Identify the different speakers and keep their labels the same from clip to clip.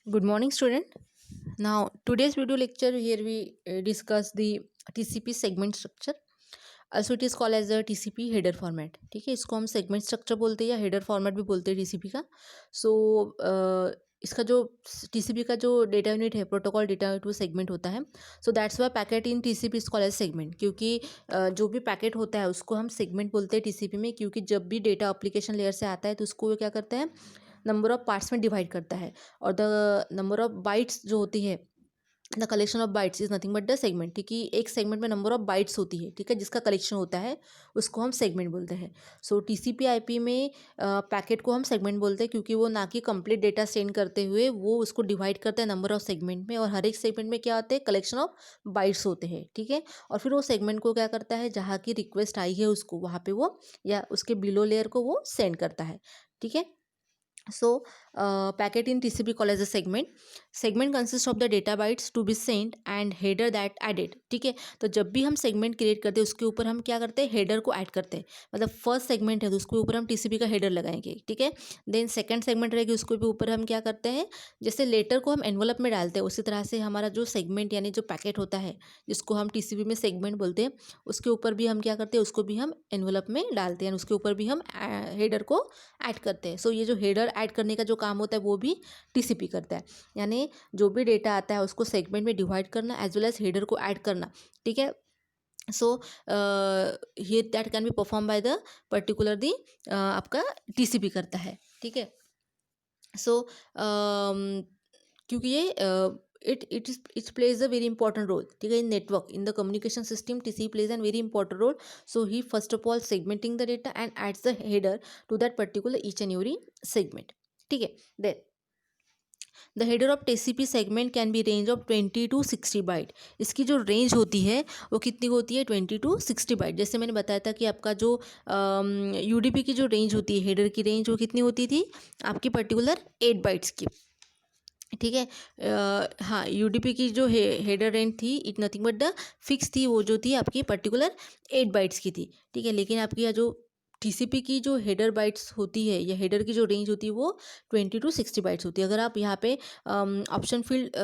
Speaker 1: Good morning, student. Now, today's video lecture here we discuss the TCP segment structure. Also, it is called as the TCP header format. ठीक है, इसको हम segment structure बोलते हैं या header format भी बोलते हैं TCP का. So, इसका जो TCP का जो डेटा यूनिट है, प्रोटोकॉल डेटा यूनिट वो सेगमेंट होता है. So that's why packet in TCP is called as segment, क्योंकि जो भी पैकेट होता है उसको हम सेगमेंट बोलते हैं TCP में, क्योंकि जब भी डेटा एप्लीकेशन लेयर से आता है तो उसको क्या करता है, नंबर ऑफ पार्ट्स में डिवाइड करता है. और द नंबर ऑफ बाइट्स जो होती है, the collection of bytes is nothing but the segment. ठीक है, एक सेगमेंट में नंबर ऑफ बाइट्स होती है, ठीक है, जिसका कलेक्शन होता है उसको हम सेगमेंट बोलते हैं. सो TCP IP में पैकेट को हम सेगमेंट बोलते हैं, क्योंकि वो ना कि कंप्लीट डेटा सेंड करते हुए वो उसको डिवाइड करता है नंबर ऑफ सेगमेंट में, और हर एक सेगमेंट में क्या होते हैं, कलेक्शन ऑफ बाइट्स होते हैं. ठीक है, और फिर वो सेगमेंट को क्या करता है, जहाँ की रिक्वेस्ट आई है उसको वहाँ पे वो या उसके बिलो लेयर को वो सेंड करता है. ठीक है. So, packet in TCP called as a segment. Segment consists of the data bytes to be sent and header that added. ठीक है, तो जब भी हम सेगमेंट क्रिएट करते हैं उसके ऊपर हम क्या करते हैं, हेडर को ऐड करते हैं. मतलब फर्स्ट सेगमेंट है तो उसके ऊपर हम TCP का हेडर लगाएंगे. ठीक है, देन सेकंड सेगमेंट रहेगी, उसके भी ऊपर हम क्या करते हैं, जैसे लेटर को हम एनवलप में डालते हैं उसी तरह से हमारा जो सेगमेंट यानी जो पैकेट होता है जिसको हम TCP में सेगमेंट बोलते हैं, उसके ऊपर भी हम क्या करते हैं, उसको भी हम एनवलप में डालते हैं, उसके ऊपर भी हम हेडर को ऐड करते हैं. सो ये जो हेडर ऐड करने का जो काम होता है वो भी TCP करता है. यानी जो भी डेटा आता है उसको सेगमेंट में डिवाइड करना एज वेल एज हेडर को ऐड करना. ठीक है. So here that can be perform by the particularly आपका TCP करता है. ठीक है. सो क्योंकि ये it plays a very important role. ठीक है, in network, in the communication system TCP plays a very important role. So he first of all segmenting the data and adds the header to that particular each and every segment. ठीक है. then the header of TCP segment can be range of 20 to 60 byte. इसकी जो range होती है वो कितनी होती है, 20 to 60 बाइट. जैसे मैंने बताया था कि आपका जो UDP की जो रेंज होती है, हेडर की रेंज वो कितनी होती थी आपकी, पर्टिकुलर 8 बाइट्स की. ठीक है. हाँ, UDP की जो हेडर रेंज थी it nothing but the fix थी, वो जो थी आपकी पर्टिकुलर 8 बाइट्स की थी. ठीक है, लेकिन आपकी यह जो TCP की जो हेडर बाइट्स होती है या हेडर की जो रेंज होती है वो 20 to 60 बाइट्स होती है. अगर आप यहाँ पे option field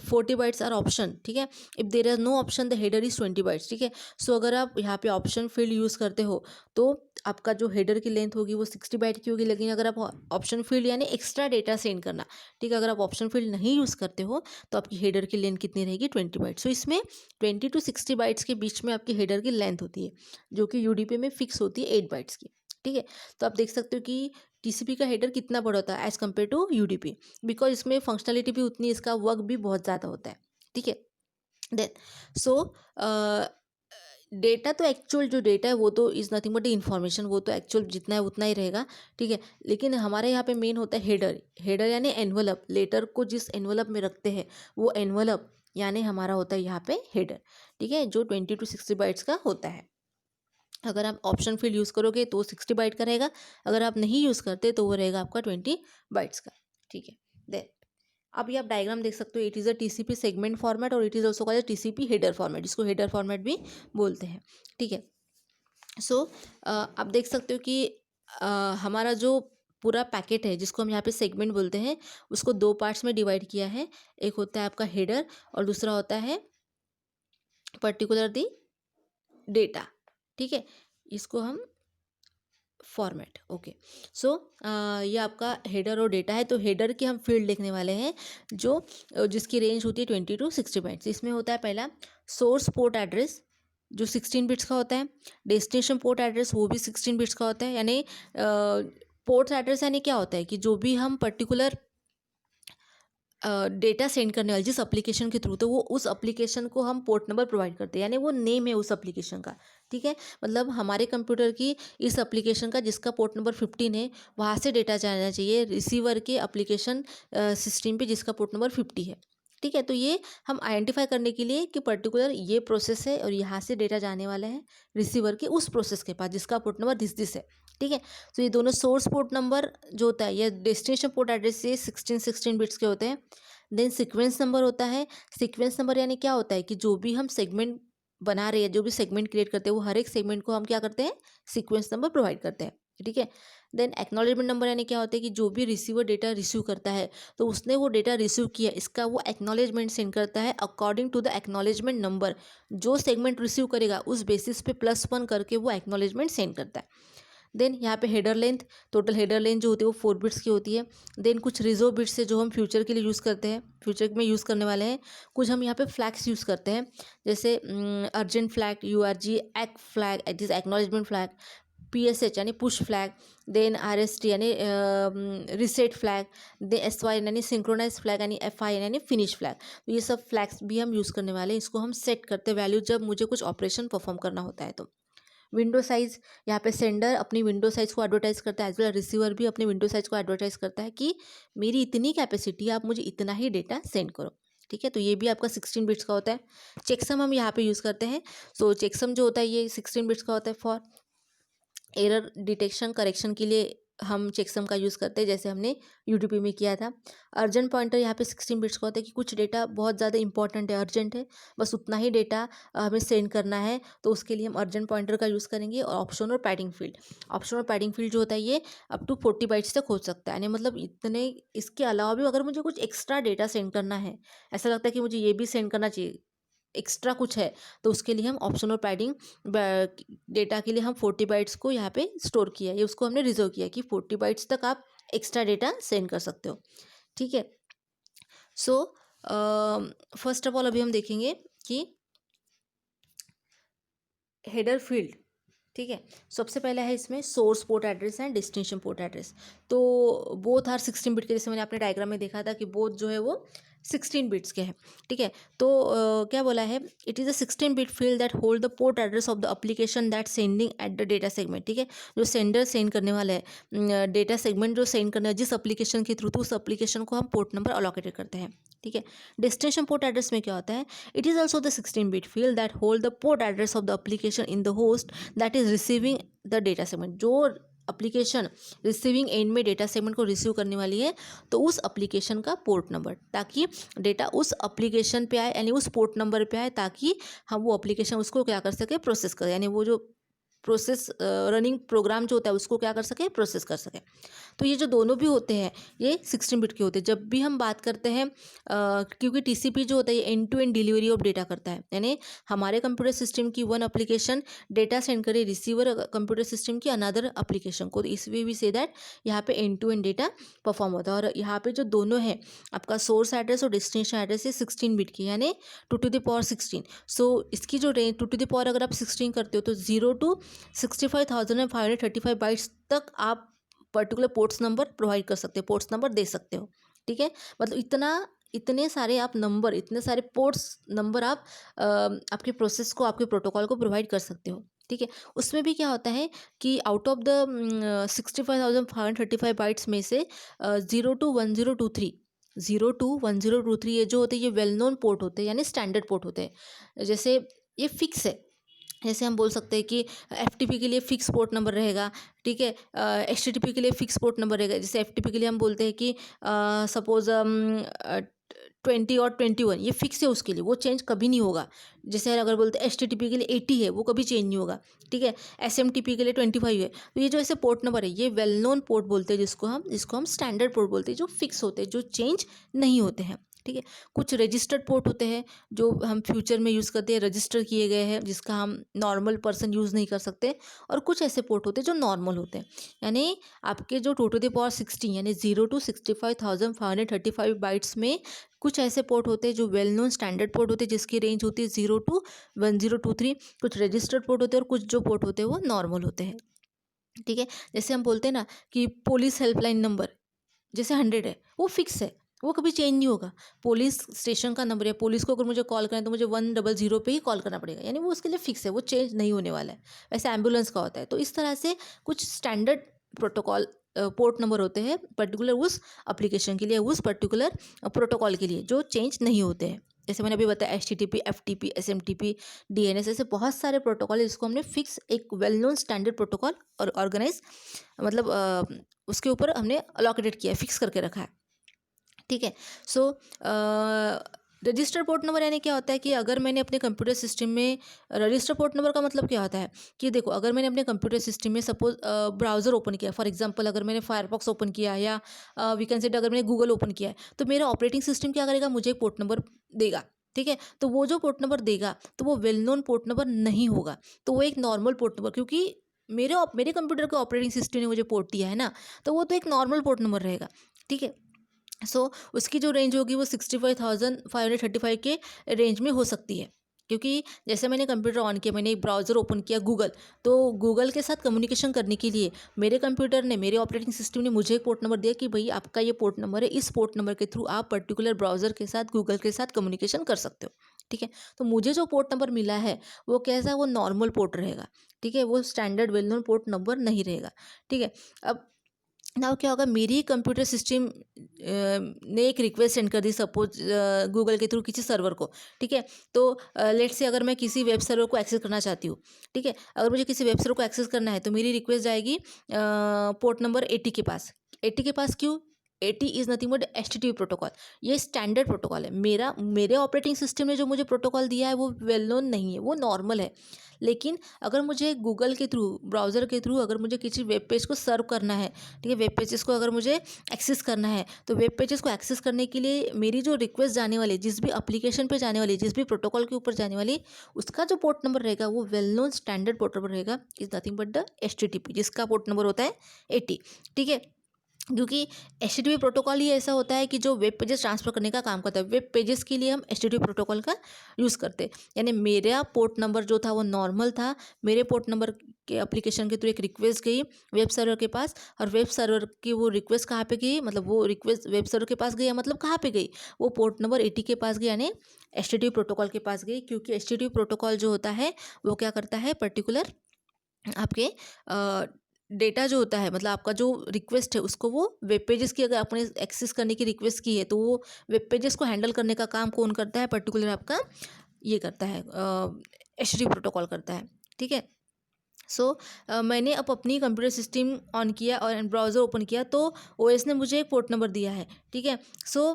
Speaker 1: 40 bytes or option. ठीक है, if there are no option the header is 20 bytes. ठीक है, सो अगर आप यहाँ पे ऑप्शन फील्ड यूज़ करते हो तो आपका जो हेडर की लेंथ होगी वो 60 बाइट की होगी. लेकिन अगर आप ऑप्शन फील्ड यानी एक्स्ट्रा डेटा सेंड करना, ठीक है, अगर आप ऑप्शन फील्ड नहीं यूज़ करते हो तो आपकी हेडर की लेंथ कितनी रहेगी, 20 बाइट. सो इसमें 20 to 60 बाइट्स के बीच में आपकी हेडर की लेंथ होती है, जो कि UDP में फिक्स होती है 8 बाइट्स की. ठीक है, तो आप देख सकते हो कि TCP का हेडर कितना बड़ा होता है as compared to UDP, because इसमें फंक्शनलिटी भी उतनी, इसका वर्क भी बहुत ज़्यादा होता है. ठीक है. देन सो डेटा तो एक्चुअल जो डेटा है वो तो इज़ नथिंग बट इन्फॉर्मेशन, वो तो एक्चुअल जितना है उतना ही रहेगा. ठीक है, लेकिन हमारे यहाँ पे मेन होता है हेडर. हेडर यानी एनवलप, लेटर को जिस एनवलप में रखते हैं वो एनवलप यानी हमारा होता है यहाँ पे हेडर. ठीक है, जो 20 to 60 बाइट्स का होता है. अगर आप ऑप्शन फील्ड यूज़ करोगे तो 60 बाइट का रहेगा, अगर आप नहीं यूज़ करते तो वो रहेगा आपका 20 बाइट्स का. ठीक है. देन अब ये आप डायग्राम देख सकते हो, it is a TCP segment format और it is also called TCP header format, जिसको हेडर फॉर्मेट भी बोलते हैं. ठीक है. सो आप देख सकते हो कि हमारा जो पूरा पैकेट है जिसको हम यहाँ पे सेगमेंट बोलते हैं उसको दो पार्ट्स में डिवाइड किया है. एक होता है आपका हेडर और दूसरा होता है पर्टिकुलर दी डेटा. ठीक है, इसको हम फॉर्मेट. ओके. सो ये आपका हेडर और डेटा है. तो हेडर की हम फील्ड लिखने वाले हैं जो जिसकी रेंज होती है 20 to 60 बाइट्स. इसमें होता है पहला सोर्स पोर्ट एड्रेस जो 16 बिट्स का होता है. डेस्टिनेशन पोर्ट एड्रेस वो भी 16 बिट्स का होता है. यानी पोर्ट एड्रेस यानी क्या होता है कि जो भी हम पर्टिकुलर डेटा सेंड करने वाले जिस एप्लीकेशन के थ्रू, तो वो उस एप्लीकेशन को हम पोर्ट नंबर प्रोवाइड करते हैं, यानी वो नेम है उस एप्लीकेशन का. ठीक है, मतलब हमारे कंप्यूटर की इस एप्लीकेशन का जिसका पोर्ट नंबर 15 है वहाँ से डेटा जाना चाहिए रिसीवर के एप्लीकेशन सिस्टम पे जिसका पोर्ट नंबर 50 है. ठीक है, तो ये हम आइडेंटिफाई करने के लिए कि पर्टिकुलर ये प्रोसेस है और यहाँ से डेटा जाने वाला है रिसीवर के उस प्रोसेस के पास जिसका पोर्ट नंबर दिस है. ठीक है, तो ये दोनों सोर्स पोर्ट नंबर जो होता है या डेस्टिनेशन पोर्ट एड्रेस से 16 बिट्स के होते हैं. देन सीक्वेंस नंबर होता है. सीक्वेंस नंबर यानी क्या होता है कि जो भी हम सेगमेंट बना रहे हैं, जो भी सेगमेंट क्रिएट करते हैं वो हर एक सेगमेंट को हम क्या करते हैं, सीक्वेंस नंबर प्रोवाइड करते हैं. ठीक है। देन एक्नॉलेजमेंट नंबर यानी क्या होता है कि जो भी रिसीवर डेटा रिसीव करता है तो उसने वो डेटा रिसीव किया, इसका वो एक्नॉलेजमेंट सेंड करता है according to the acknowledgement number. जो सेगमेंट रिसीव करेगा उस बेसिस पे +1 करके वो एक्नॉलेजमेंट सेंड करता है। देन यहाँ पे header length, total header length जो होती है वो 4 बिट्स की होती है। देन कुछ रिजर्व बिट्स है जो हम फ्यूचर के लिए यूज़ करते हैं, फ्यूचर में यूज़ करने वाले हैं। कुछ हम यहाँ पे फ्लैग्स यूज़ करते हैं, जैसे urgent flag, URG, act flag, it is acknowledgement flag, PSH यानी पुश फ्लैग, देन RST यानी रिसेट फ्लैग, दे SY यानी सिंक्रोनाइज फ्लैग, यानी FI यानी फिनिश फ्लैग। तो ये सब फ्लैग्स भी हम यूज़ करने वाले हैं। इसको हम सेट करते हैं वैल्यू जब मुझे कुछ ऑपरेशन परफॉर्म करना होता है तो। विंडो साइज़, यहाँ पे सेंडर अपनी विंडो साइज़ को एडवर्टाइज करता है, एज वेल रिसीवर भी अपनी विंडो साइज़ को एडवर्टाइज करता है कि मेरी इतनी कैपेसिटी है, आप मुझे इतना ही डेटा सेंड करो। ठीक है, तो ये भी आपका 16 बिट्स का होता है। चेकसम हम यहाँ पे यूज़ करते हैं। सो चेकसम जो होता है ये 16 बिट्स का होता है। फॉर एरर डिटेक्शन करेक्शन के लिए हम चेकसम का यूज़ करते हैं, जैसे हमने UDP में किया था। अर्जेंट पॉइंटर यहाँ पे 16 बिट्स का होता है कि कुछ डेटा बहुत ज़्यादा इंपॉर्टेंट है, अर्जेंट है, बस उतना ही डेटा हमें सेंड करना है, तो उसके लिए हम अर्जेंट पॉइंटर का यूज़ करेंगे। और ऑप्शन और पैडिंग फील्ड, ऑप्शन और पैडिंग फील्ड जो होता है ये अप टू 40 बाइट्स तक हो सकता है, यानी मतलब इतने, इसके अलावा भी अगर मुझे कुछ एक्स्ट्रा डेटा सेंड करना है, ऐसा लगता है कि मुझे ये भी सेंड करना चाहिए, एक्स्ट्रा कुछ है, तो उसके लिए हम ऑप्शन और पैडिंग डेटा के लिए हम 40 बाइट्स को यहाँ पे स्टोर किया है, ये उसको हमने रिजर्व किया कि 40 बाइट्स तक आप एक्स्ट्रा डेटा सेंड कर सकते हो। ठीक है। सो फर्स्ट ऑफ ऑल अभी हम देखेंगे कि हेडर फील्ड। ठीक है, सबसे पहला है इसमें source port address and destination port address. तो बोथ आर 16 बिट के, जैसे मैंने अपने डायग्राम में देखा था कि बोथ जो है वो 16 बिट्स के हैं। ठीक है, तो क्या बोला है, it is a 16 bit field that hold the port address of the application that sending at the data segment. ठीक है, जो सेंडर सेंड करने वाला है, डेटा सेगमेंट जो सेंड करना है जिस एप्लीकेशन के थ्रू, तो उस एप्लीकेशन को हम पोर्ट नंबर अलोकेटेड करते हैं। ठीक है, डेस्टिनेशन पोर्ट एड्रेस में क्या होता है, it is also the 16 bit field that hold the port address of the application in the host that is receiving the data segment. जो एप्लीकेशन रिसीविंग एंड में डेटा सेगमेंट को receive करने वाली है, तो उस एप्लीकेशन का पोर्ट नंबर, ताकि डेटा उस एप्लीकेशन पे आए, यानी उस पोर्ट नंबर पे आए, ताकि हम वो एप्लीकेशन उसको क्या कर सके, प्रोसेस कर, यानी वो जो प्रोसेस रनिंग प्रोग्राम जो होता है उसको क्या कर सके, प्रोसेस कर सके। तो ये जो दोनों भी होते हैं ये 16 बिट के होते हैं। जब भी हम बात करते हैं क्योंकि TCP जो होता है ये end to end delivery of data करता है, यानी हमारे कंप्यूटर सिस्टम की वन एप्लीकेशन डेटा सेंड करे रिसीवर कंप्यूटर सिस्टम की अनदर एप्लीकेशन को, तो इस वे भी से दैट यहाँ पे end to end data perform होता है। और यहाँ पे जो दोनों है, आपका सोर्स एड्रेस और डेस्टिनेशन एड्रेस, ये 16 बिट की, यानी 2 to the power 16। सो इसकी जो रेंज 2 to the power अगर आप 16 करते हो तो 0 to 65,535 बाइट्स तक आप पर्टिकुलर पोर्ट्स नंबर प्रोवाइड कर सकते हो, पोर्ट्स नंबर दे सकते हो। ठीक है, मतलब इतने सारे आप नंबर, इतने सारे पोर्ट्स नंबर आप आपके प्रोसेस को, आपके प्रोटोकॉल को प्रोवाइड कर सकते हो। ठीक है, उसमें भी क्या होता है कि आउट ऑफ द 65,535 बाइट्स में से 0 to 1023, 0 to 1023 ये जो होते हैं ये वेल नोन पोर्ट होते हैं, यानी स्टैंडर्ड पोर्ट होते हैं। जैसे ये फिक्स है, जैसे हम बोल सकते हैं कि FTP के लिए फिक्स पोर्ट नंबर रहेगा। ठीक है, HTTP के लिए फिक्स पोर्ट नंबर रहेगा। जैसे FTP के लिए हम बोलते हैं कि सपोज 20 और 21 ये फिक्स है, उसके लिए वो चेंज कभी नहीं होगा। जैसे अगर बोलते हैं HTTP के लिए 80 है, वो कभी चेंज नहीं होगा। ठीक है, SMTP के लिए 25 है। तो ये जो ऐसे पोर्ट नंबर है ये वेल नोन पोर्ट बोलते हैं, जिसको हम स्टैंडर्ड पोर्ट बोलते हैं, जो फिक्स होते हैं, जो चेंज नहीं होते हैं। ठीक है, कुछ रजिस्टर्ड पोर्ट होते हैं जो हम फ्यूचर में यूज़ करते हैं, रजिस्टर किए गए हैं, जिसका हम नॉर्मल पर्सन यूज़ नहीं कर सकते। और कुछ ऐसे पोर्ट होते हैं जो नॉर्मल होते हैं, यानी आपके जो 2 to the power 16 यानी 0 to 65,535 बाइट्स में कुछ ऐसे पोर्ट होते हैं जो वेल नोन स्टैंडर्ड पोर्ट होते हैं, जिसकी रेंज होती है 0 to 1023। कुछ रजिस्टर्ड पोर्ट होते हैं और कुछ जो पोर्ट होते हैं वो नॉर्मल होते हैं। ठीक है, जैसे हम बोलते हैं ना कि पुलिस हेल्पलाइन नंबर जैसे 100 है, वो फिक्स है, वो कभी चेंज नहीं होगा। पुलिस स्टेशन का नंबर है, पुलिस को अगर मुझे कॉल करना है तो मुझे 100 पे ही कॉल करना पड़ेगा, यानी वो उसके लिए फिक्स है, वो चेंज नहीं होने वाला है। वैसे एम्बुलेंस का होता है। तो इस तरह से कुछ स्टैंडर्ड प्रोटोकॉल पोर्ट नंबर होते हैं पर्टिकुलर उस एप्लीकेशन के लिए, उस पर्टिकुलर प्रोटोकॉल के लिए, जो चेंज नहीं होते हैं। जैसे मैंने अभी बताया HTTP, FTP, SMTP, DNS, ऐसे बहुत सारे प्रोटोकॉल है जिसको हमने फिक्स एक वेल नोन स्टैंडर्ड प्रोटोकॉल और ऑर्गेनाइज मतलब उसके ऊपर हमने अलोकेटेड किया है, फिक्स करके रखा है। ठीक है, सो रजिस्टर पोर्ट नंबर यानी क्या होता है कि अगर मैंने अपने कंप्यूटर सिस्टम में, रजिस्टर पोर्ट नंबर का मतलब क्या होता है कि देखो, अगर मैंने अपने कंप्यूटर सिस्टम में सपोज ब्राउज़र ओपन किया, फॉर एग्जांपल अगर मैंने फायरफॉक्स ओपन किया या वी कैन से अगर मैंने गूगल ओपन किया है, तो मेरा ऑपरेटिंग सिस्टम क्या करेगा, मुझे एक पोर्ट नंबर देगा। ठीक है, तो वो जो पोर्ट नंबर देगा तो वो वेल नोन पोर्ट नंबर नहीं होगा, तो वो एक नॉर्मल पोर्ट नंबर, क्योंकि मेरे कंप्यूटर के ऑपरेटिंग सिस्टम ने मुझे पोर्ट दिया है ना, तो वो तो एक नॉर्मल पोर्ट नंबर रहेगा। ठीक है, सो उसकी जो रेंज होगी वो 65,535 के रेंज में हो सकती है, क्योंकि जैसे मैंने कंप्यूटर ऑन किया, मैंने एक ब्राउज़र ओपन किया गूगल, तो गूगल के साथ कम्युनिकेशन करने के लिए मेरे कंप्यूटर ने, मेरे ऑपरेटिंग सिस्टम ने मुझे एक पोर्ट नंबर दिया कि भाई आपका ये पोर्ट नंबर है, इस पोर्ट नंबर के थ्रू आप पर्टिकुलर ब्राउज़र के साथ, गूगल के साथ कम्युनिकेशन कर सकते हो। ठीक है, तो मुझे जो पोर्ट नंबर मिला है वो कैसा, वो नॉर्मल पोर्ट रहेगा। ठीक है, वो standard well known port number नहीं रहेगा। ठीक है, अब नाउ क्या होगा, मेरी कंप्यूटर सिस्टम ने एक रिक्वेस्ट सेंड कर दी सपोज गूगल के थ्रू किसी सर्वर को। ठीक है, तो लेट्स से अगर मैं किसी वेब सर्वर को एक्सेस करना चाहती हूँ, ठीक है, अगर मुझे किसी वेब सर्वर को एक्सेस करना है तो मेरी रिक्वेस्ट जाएगी पोर्ट नंबर 80 के पास। 80 के पास क्यों? 80 is nothing but HTTP protocol. ये स्टैंडर्ड प्रोटोकॉल है। मेरे ऑपरेटिंग सिस्टम ने जो मुझे प्रोटोकॉल दिया है वो वेल नोन नहीं है, वो नॉर्मल है। लेकिन अगर मुझे गूगल के थ्रू, ब्राउज़र के थ्रू अगर मुझे किसी वेब पेज को सर्व करना है, ठीक है, वेब पेजेस को अगर मुझे एक्सेस करना है, तो वेब पेजेस को एक्सेस करने के लिए मेरी जो रिक्वेस्ट जाने वाली, जिस भी एप्लीकेशन पे जाने वाली, जिस भी प्रोटोकॉल के ऊपर जाने वाली, उसका जो पोर्ट नंबर रहेगा वो well known standard port number रहेगा, is nothing but the HTTP, जिसका पोर्ट नंबर होता है 80। ठीक है, क्योंकि HTTP प्रोटोकॉल ही ऐसा होता है कि जो वेब पेजेस ट्रांसफ़र करने का काम करता है। वेब पेजेस के लिए हम HTTP प्रोटोकॉल का यूज़ करते हैं। यानी मेरा पोर्ट नंबर जो था वो नॉर्मल था। मेरे पोर्ट नंबर के एप्लीकेशन के थ्रू एक रिक्वेस्ट गई वेब सर्वर के पास, और वेब सर्वर की वो रिक्वेस्ट कहाँ पे गई, मतलब वो रिक्वेस्ट वेब सर्वर के पास गई, मतलब कहाँ पे गई, वो पोर्ट नंबर 80 के पास गई, यानी HTTP प्रोटोकॉल के पास गई। क्योंकि HTTP प्रोटोकॉल जो होता है वो क्या करता है, पर्टिकुलर आपके डेटा जो होता है, मतलब आपका जो रिक्वेस्ट है उसको वो वेब पेजेस की, अगर आपने एक्सेस करने की रिक्वेस्ट की है तो वो वेब पेजेस को हैंडल करने का काम कौन करता है, पर्टिकुलर आपका ये करता है, HTTP प्रोटोकॉल करता है। ठीक है, सो मैंने अब अपनी कंप्यूटर सिस्टम ऑन किया और ब्राउज़र ओपन किया, तो OS ने मुझे एक पोर्ट नंबर दिया है। ठीक है, सो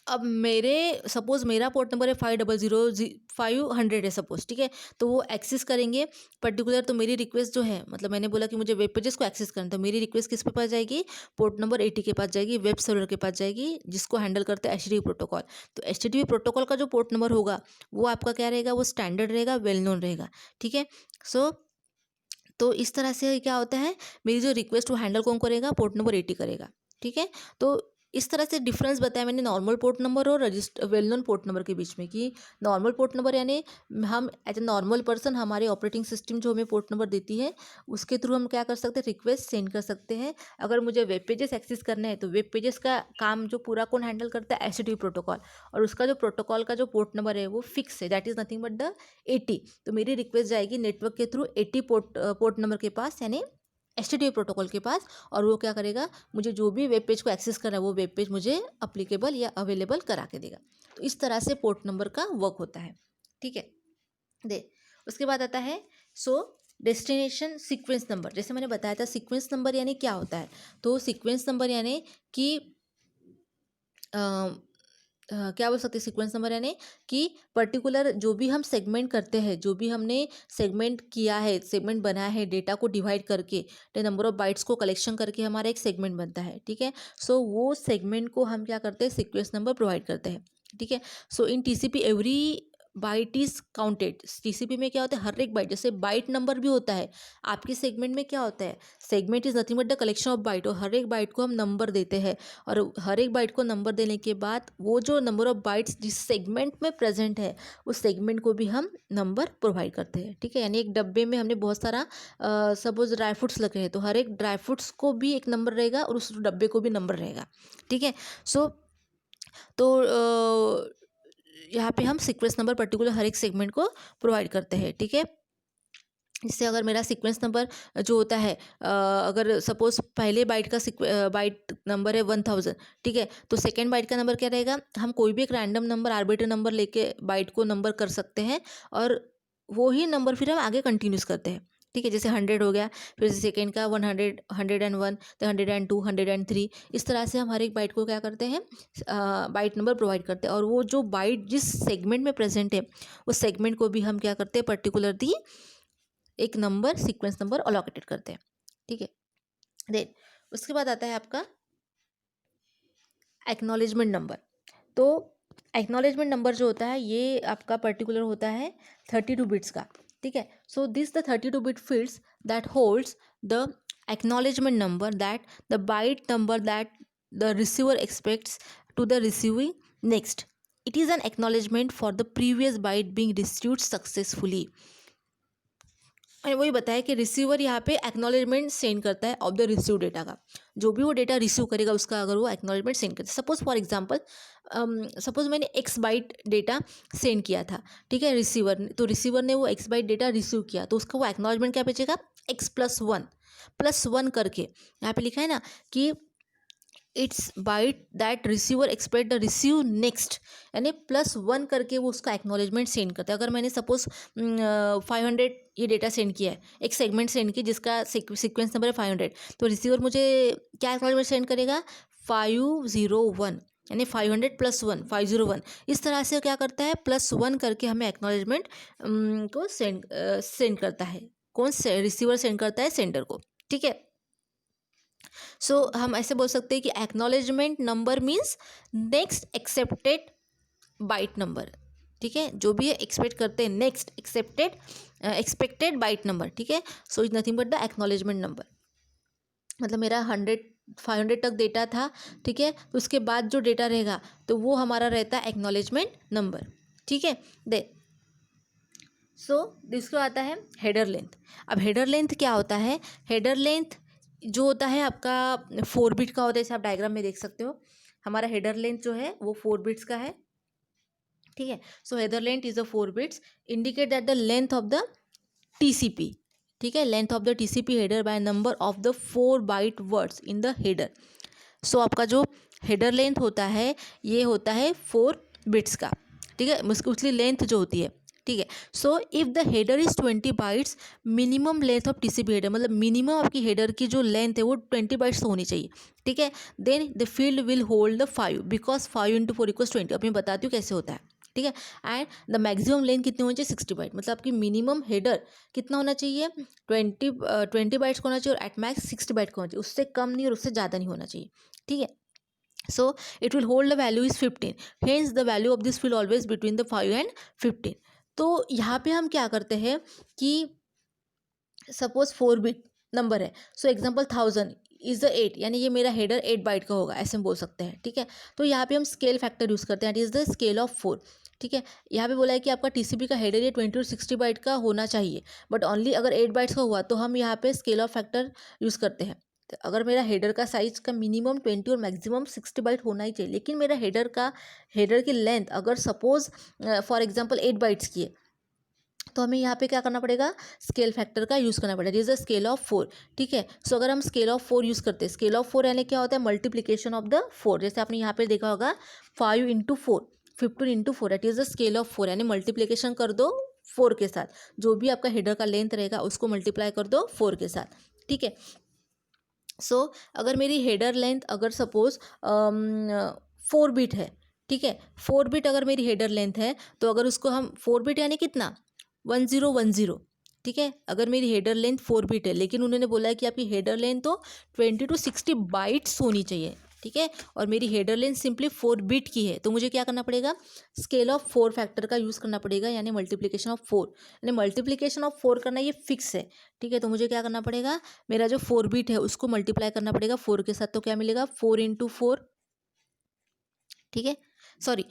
Speaker 1: अब मेरे सपोज़ मेरा पोर्ट नंबर है 500 है सपोज़। ठीक है, तो वो एक्सेस करेंगे पर्टिकुलर, तो मेरी रिक्वेस्ट जो है, मतलब मैंने बोला कि मुझे वेब पेजेस को एक्सेस करना, तो मेरी रिक्वेस्ट किस पे पास जाएगी, पोर्ट नंबर 80 के पास जाएगी, वेब सर्वर के पास जाएगी, जिसको हैंडल करता है HTTP प्रोटोकॉल। तो HTTP प्रोटोकॉल का जो पोर्ट नंबर होगा वो आपका क्या रहेगा, वो स्टैंडर्ड रहेगा, वेल नोन रहेगा। ठीक है, सो तो इस तरह से क्या होता है, मेरी जो रिक्वेस्ट वो हैंडल कौन करेगा, पोर्ट नंबर 80 करेगा। ठीक है, तो इस तरह से डिफरेंस बताया मैंने नॉर्मल पोर्ट नंबर और register well known port number के बीच में, कि नॉर्मल पोर्ट नंबर यानी हम एज ए नॉर्मल पर्सन, हमारे ऑपरेटिंग सिस्टम जो हमें पोर्ट नंबर देती है उसके थ्रू हम क्या कर सकते हैं, रिक्वेस्ट सेंड कर सकते हैं। अगर मुझे वेब पेजेस एक्सेस करना है तो वेब पेजेस का काम जो पूरा कौन हैंडल करता है, HTTP प्रोटोकॉल, और उसका जो प्रोटोकॉल का जो पोर्ट नंबर है वो फिक्स है, that is nothing but the 80। तो मेरी रिक्वेस्ट जाएगी नेटवर्क के थ्रू 80 पोर्ट नंबर के पास, यानी HTTP प्रोटोकॉल के पास, और वो क्या करेगा, मुझे जो भी वेब पेज को एक्सेस करना है वो वेब पेज मुझे अप्लीकेबल या अवेलेबल करा के देगा। तो इस तरह से पोर्ट नंबर का वर्क होता है। ठीक है, उसके बाद आता है डेस्टिनेशन सीक्वेंस नंबर। जैसे मैंने बताया था सीक्वेंस नंबर यानी क्या होता है, तो सीक्वेंस नंबर यानी कि क्या बोल सकते हैं, सीक्वेंस नंबर यानी कि पर्टिकुलर जो भी हम सेगमेंट करते हैं, जो भी हमने सेगमेंट किया है, सेगमेंट बनाया है, डेटा को डिवाइड करके, नंबर ऑफ बाइट्स को कलेक्शन करके हमारा एक सेगमेंट बनता है। ठीक है, सो वो सेगमेंट को हम क्या करते हैं, सीक्वेंस नंबर प्रोवाइड करते हैं। ठीक है, so in TCP every byte is counted. TCP में क्या होता है, हर एक बाइट, जैसे बाइट नंबर भी होता है, आपके सेगमेंट में क्या होता है, segment is nothing but the collection of bite, और हर एक बाइट को हम नंबर देते हैं, और हर एक बाइट को नंबर देने के बाद वो जो नंबर ऑफ बाइट्स जिस सेगमेंट में प्रेजेंट है उस सेगमेंट को भी हम नंबर प्रोवाइड करते हैं। ठीक है, यानी एक डब्बे में हमने बहुत सारा सपोज ड्राई फ्रूट्स लगे हैं, तो हर एक ड्राई फ्रूट्स को भी एक नंबर रहेगा और उस डब्बे को भी नंबर रहेगा। ठीक है, सो तो यहाँ पे हम सीक्वेंस नंबर पर्टिकुलर हर एक सेगमेंट को प्रोवाइड करते हैं। ठीक है, इससे अगर मेरा सीक्वेंस नंबर जो होता है, अगर सपोज पहले बाइट का बाइट नंबर है 1000, ठीक है, तो सेकेंड बाइट का नंबर क्या रहेगा, हम कोई भी एक रैंडम नंबर, आर्बिट्ररी नंबर लेके बाइट को नंबर कर सकते हैं, और वो ही नंबर फिर हम आगे कंटिन्यूस करते हैं। ठीक है, जैसे 100 हो गया, फिर सेकेंड का 100, 101, तो 102, 103, इस तरह से हम हर एक बाइट को क्या करते हैं, बाइट नंबर प्रोवाइड करते हैं। और वो जो बाइट जिस सेगमेंट में प्रेजेंट है उस सेगमेंट को भी हम क्या करते हैं, पर्टिकुलरली एक नंबर, सीक्वेंस नंबर अलोकेटेड करते हैं। ठीक है, देन उसके बाद आता है आपका एक्नॉलेजमेंट नंबर। तो एक्नॉलेजमेंट नंबर जो होता है ये आपका पर्टिकुलर होता है 32 बिट्स का। ठीक है, so this the 32 bit fields that holds the acknowledgement number, that the byte number that the receiver expects to the receiving next. It is an acknowledgement for the previous byte being received successfully. मैंने वही बताया कि receiver यहाँ पे acknowledgement send करता है of the receive data का। जो भी वो डेटा रिसीव करेगा उसका अगर वो एक्नॉलेजमेंट सेंड करता है, सपोज फॉर एग्जांपल सपोज मैंने एक्स बाइट डेटा सेंड किया था, ठीक है, रिसीवर ने, तो रिसीवर ने वो एक्स बाइट डेटा रिसीव किया तो उसका वो एक्नॉलेजमेंट क्या भेजेगा, x+1 करके यहाँ पे लिखा है ना कि it's byte that receiver expect the receive next, यानी +1 करके वो उसका एक्नॉलेजमेंट सेंड करता है। अगर मैंने सपोज 500 ये डेटा सेंड किया है, एक सेगमेंट सेंड किया जिसका सीक्वेंस नंबर है 500, तो रिसीवर मुझे क्या एक्नॉलेजमेंट सेंड करेगा, 501, यानी 500 + 1 501। इस तरह से क्या करता है, +1 करके हमें एक्नॉलेजमेंट को सेंड करता है। कौन से रिसीवर सेंड करता है, सेंडर को। ठीक है, सो हम ऐसे बोल सकते हैं कि acknowledgement number means next accepted byte number. ठीक है, जो भी है एक्सपेक्ट करते हैं नेक्स्ट एक्सपेक्टेड बाइट नंबर। ठीक है, so is nothing but the acknowledgement number. मतलब मेरा 500 तक डेटा था, ठीक है, तो उसके बाद जो डेटा रहेगा तो वो हमारा रहता है एक्नॉलेजमेंट नंबर। ठीक है, दे सो जिसको आता है हेडर लेंथ। अब हेडर लेंथ क्या होता है, हेडर लेंथ जो होता है आपका 4 बिट का होता है, जैसे आप डायग्राम में देख सकते हो। हमारा हेडर लेंथ जो है वो 4 बिट्स का है। ठीक है, so header length is a 4 bits, indicate that the length of the TCP। ठीक है, length of the TCP header by number of the 4 byte words in the header. So आपका जो हेडर लेंथ होता है ये होता है 4 बिट्स का। ठीक है, उसकी लेंथ जो होती है। ठीक है, so if the header is 20 bytes, minimum length of TCP header, मतलब मिनिमम आपकी हेडर की जो लेंथ है वो 20 बाइट्स होनी चाहिए। ठीक है, then the field will hold the 5, because 5 × 4 = 20। अब मैं बताती हूँ कैसे होता है। ठीक है, एंड द मैक्सिमम लेंथ कितनी होनी चाहिए, 60 बाइट। मतलब आपकी मिनिमम हेडर कितना होना चाहिए, 20 बाइट्स का होना चाहिए, और एट मैक्स 60 बाइट का होना चाहिए। उससे कम नहीं और उससे ज़्यादा नहीं होना चाहिए। ठीक है, so it will hold the value is 15, hence the value of this field always between the 5 and 15। तो यहाँ पे हम क्या करते हैं कि सपोज 4 बिट नंबर है, सो एग्जांपल 1000 इज द 8, यानी ये मेरा हेडर 8 बाइट का होगा, ऐसे हम बोल सकते हैं। ठीक है, तो यहाँ पे हम स्केल फैक्टर यूज़ करते हैं, it is the scale of 4। ठीक है, यहाँ पे बोला है कि आपका TCP का हेडर ये 20 और 60 बाइट का होना चाहिए, बट ओनली अगर 8 बाइट्स का हुआ तो हम यहाँ पे स्केल ऑफ फैक्टर यूज़ करते हैं। तो अगर मेरा हेडर का साइज का मिनिमम 20 और मैक्सिमम 60 बाइट होना ही चाहिए, लेकिन मेरा हेडर की लेंथ अगर सपोज फॉर एग्जांपल 8 बाइट्स की है, तो हमें यहाँ पे क्या करना पड़ेगा, स्केल फैक्टर का यूज़ करना पड़ेगा, इज अ स्केल ऑफ 4। ठीक है, सो अगर हम स्केल ऑफ 4 यूज़ करते हैं, स्केल ऑफ 4 यानी क्या होता है, मल्टीप्लीकेशन ऑफ द 4। जैसे आपने यहाँ पे देखा होगा 5 × 4 15 × 4, that is the scale of 4, यानी मल्टीप्लीकेशन कर दो 4 के साथ, जो भी आपका हेडर का लेंथ रहेगा उसको मल्टीप्लाई कर दो 4 के साथ। ठीक है, सो अगर मेरी हेडर लेंथ अगर सपोज 4 बिट है, ठीक है, 4 बिट अगर मेरी हेडर लेंथ है, तो अगर उसको हम 4 बिट यानी कितना, 1010। ठीक है, अगर मेरी हेडर लेंथ 4 बिट है, लेकिन उन्होंने बोला है कि आपकी हेडर लेंथ तो 20 to 60 बाइट्स होनी चाहिए। ठीक है, और मेरी हेडर लेंथ सिंपली 4 बिट की है, तो मुझे क्या करना पड़ेगा, स्केल ऑफ 4 फैक्टर का यूज़ करना पड़ेगा, यानी मल्टीप्लिकेशन ऑफ 4। यानी मल्टीप्लिकेशन ऑफ 4 करना ये फिक्स है। ठीक है, तो मुझे क्या करना पड़ेगा, मेरा जो 4 बिट है उसको मल्टीप्लाई करना पड़ेगा 4 के साथ, तो क्या मिलेगा, 4 × 4। ठीक है, सॉरी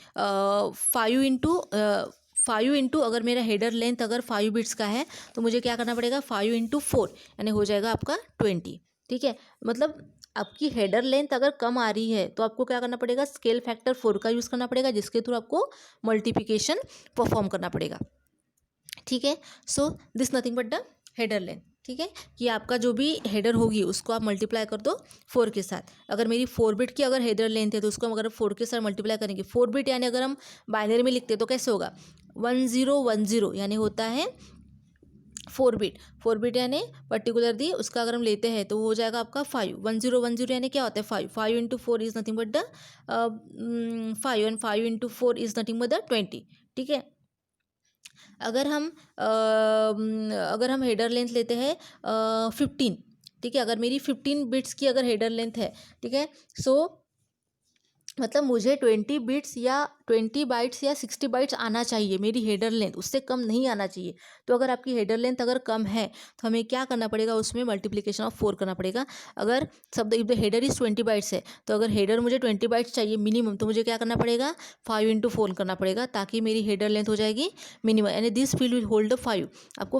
Speaker 1: 5 इंटू अगर मेरा हेडर लेंथ अगर 5 बिट्स का है, तो मुझे क्या करना पड़ेगा, 5 × 4, यानी हो जाएगा आपका 20। ठीक है, मतलब आपकी हेडर लेंथ अगर कम आ रही है तो आपको क्या करना पड़ेगा, स्केल फैक्टर 4 का यूज़ करना पड़ेगा, जिसके थ्रू आपको मल्टीप्लिकेशन परफॉर्म करना पड़ेगा। ठीक है, so this nothing but the header length. ठीक है, कि आपका जो भी हेडर होगी उसको आप मल्टीप्लाई कर दो 4 के साथ। अगर मेरी 4 बिट की अगर हेडर लेंथ है तो उसको हम अगर 4 के साथ मल्टीप्लाई करेंगे, 4 बिट यानी अगर हम बाइनरी में लिखते हैं तो कैसे होगा, 1010, यानी होता है 4 बिट यानी पर्टिकुलर दी उसका अगर हम लेते हैं तो वो हो जाएगा आपका 5 1010 यानी क्या होता है 5 into 4 is nothing but the 5 and 5 into 4 is nothing but the 20। ठीक है, अगर हम हेडर लेंथ लेते हैं 15, ठीक है, अगर मेरी 15 बिट्स की अगर हेडर लेंथ है, ठीक है, सो मतलब मुझे 20 बिट्स या 20 बाइट्स या 60 बाइट्स आना चाहिए मेरी हेडर लेंथ, उससे कम नहीं आना चाहिए। तो अगर आपकी हेडर लेंथ अगर कम है तो हमें क्या करना पड़ेगा, उसमें मल्टीप्लिकेशन ऑफ 4 करना पड़ेगा। अगर सब if the header is 20 bytes है तो अगर हेडर मुझे 20 बाइट्स चाहिए मिनिमम, तो मुझे क्या करना पड़ेगा 5 इंटू 4 करना पड़ेगा, ताकि मेरी हेडर लेंथ हो जाएगी मिनिमम, यानी दिस फील्ड विल होल्ड 5। आपको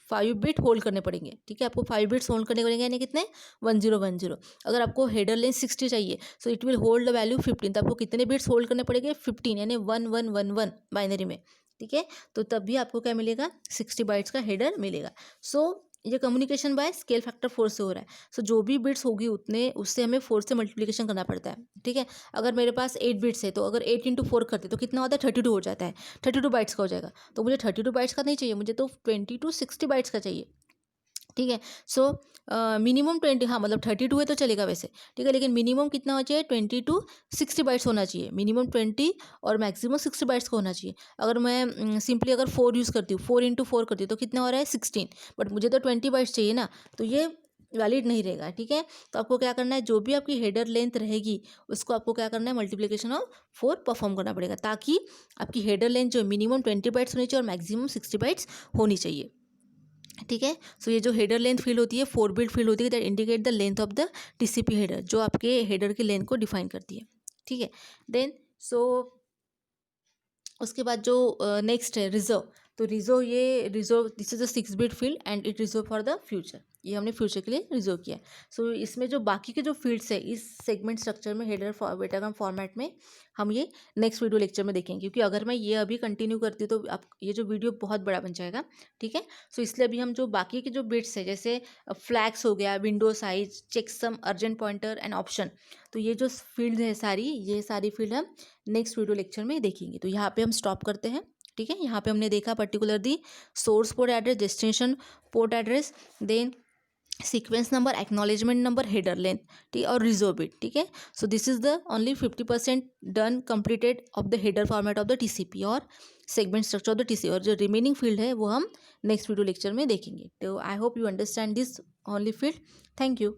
Speaker 1: 5 बिट होल्ड करने पड़ेंगे। ठीक है, आपको 5 बिट्स होल्ड करने पड़ेंगे, यानी कितने 1010। अगर आपको हेडर लेंथ 60 चाहिए so it will hold the value 15, तो आपको कितने बिट्स होल्ड करने पड़ेंगे 15, यानी 1111 बाइनरी में। ठीक है, तो तब भी आपको क्या मिलेगा 60 बाइट्स का हेडर मिलेगा। सो ये कम्युनिकेशन बाय स्केल फैक्टर 4 से हो रहा है। सो जो भी बिट्स होगी उतने उससे हमें 4 से मल्टीप्लिकेशन करना पड़ता है। ठीक है, अगर मेरे पास 8 बिट्स है तो अगर 8 इंटू 4 करते तो कितना होता है 32 हो जाता है, 32 बाइट्स का हो जाएगा। तो मुझे 32 बाइट्स का नहीं चाहिए, मुझे तो 60 बाइट्स का चाहिए। ठीक है, सो मिनिमम 20, हाँ मतलब 32 है तो चलेगा वैसे, ठीक है, लेकिन मिनिमम कितना होना चाहिए 20 to 60 बाइट्स होना चाहिए, मिनिमम 20 और मैक्सिमम 60 बाइट्स का होना चाहिए। अगर मैं सिंपली अगर 4 यूज़ करती हूँ, 4 इंटू 4 करती हूँ तो कितना हो रहा है 16, बट मुझे तो 20 बाइट्स चाहिए ना, तो ये वैलिड नहीं रहेगा। ठीक है, तो आपको क्या करना है, जो भी आपकी हेडर लेंथ रहेगी उसको आपको क्या करना है मल्टीप्लिकेशन ऑफ 4 परफॉर्म करना पड़ेगा, ताकि आपकी हेडर लेंथ जो मिनिमम 20 बाइट्स होनी चाहिए और मैक्सिमम 60 बाइट्स होनी चाहिए। ठीक है, सो ये जो हेडर लेंथ फील्ड होती है 4 बिट फील्ड होती है that indicate the length of the TCP header, जो आपके हेडर की लेंथ को डिफाइन करती है। ठीक है, देन सो उसके बाद जो नेक्स्ट है रिजर्व, तो reserve this is a 6 bit field and it reserve for the future, ये हमने फ्यूचर के लिए रिजर्व किया है। सो इसमें जो बाकी के जो फील्ड्स है इस सेगमेंट स्ट्रक्चर में हेडर डेटाग्राम फॉर्मेट में हम ये नेक्स्ट वीडियो लेक्चर में देखेंगे, क्योंकि अगर मैं ये अभी कंटिन्यू करती हूँ तो आप ये जो वीडियो बहुत बड़ा बन जाएगा। ठीक है, सो इसलिए अभी हम जो बाकी के जो बिट्स है जैसे फ्लैग्स हो गया, window size, checksum, urgent pointer and option, तो ये जो फील्ड है ये सारी फील्ड हम नेक्स्ट वीडियो लेक्चर में देखेंगे। तो यहाँ पे हम स्टॉप करते हैं। ठीक है, यहाँ पे हमने देखा particularly source port address, destination port address, then sequence number, acknowledgement number, header length, ठीक है, और रिजर्व बिट। ठीक है, so this is the only 50% done completed of the header format of the TCP और segment structure of the TCP, और जो remaining field है वो हम नेक्स्ट वीडियो लेक्चर में देखेंगे। तो I hope you understand this only field. Thank you.